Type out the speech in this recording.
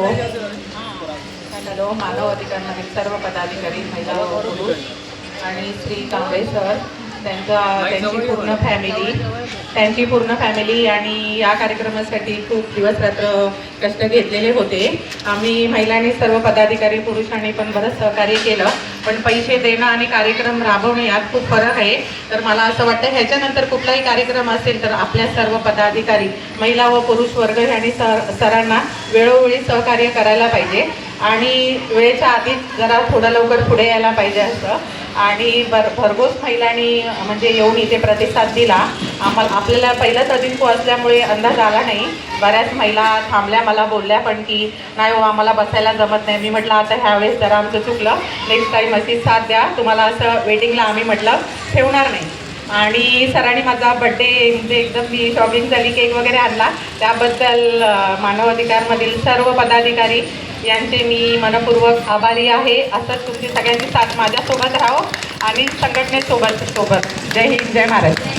Hello, मानव अधिकारांमधील सर्व पदाधिकारी, महिला व पुरुष आणि श्री कांबळे सर, त्यांची पूर्ण फॅमिली आणि या कार्यक्रमासाठी खूप दिवस रात्र कष्ट घेतलेले होते. आम्ही महिलांनी सर्व पदाधिकारी पुरुषांनी पण बरंच सहकार्य केलं, पण पैसे देणं आणि कार्यक्रम राबवणं यात खूप फरक आहे. तर मला असं वाटतं ह्याच्यानंतर कुठलाही कार्यक्रम असेल तर आपल्या सर्व पदाधिकारी, महिला व पुरुष वर्ग यांनी सरांना वेळोवेळी सहकार्य करायला पाहिजे आणि वेळेच्या आधीच जरा थोडं लवकर पुढे यायला पाहिजे असं. आणि भरघोस महिलांनी म्हणजे येऊन इथे प्रतिसाद दिला. आपल्याला पहिलाच अजिंक्य असल्यामुळे अंदाज आला नाही. बऱ्याच महिला थांबल्या, मला बोलल्या पण की नाही हो आम्हाला बसायला जमत नाही. मी म्हटलं आता ह्यावेळेस जरा आमचं चुकलं, नेक्स्ट टाईम अशीच साथ द्या, तुम्हाला असं वेटिंगला आम्ही म्हटलं ठेवणार नाही. आणि सरांनी माझा बड्डे म्हणजे एकदम मी शॉपिंग झाली, केक वगैरे आणला, त्याबद्दल मानव अधिकारमधील सर्व पदाधिकारी यांचे मी मनपूर्वक आभारी आहे. असंच तुमची सगळ्यांची साथ माझ्यासोबत राहो आणि संघटनेसोबत. जय हिंद, जय महाराष्ट्र.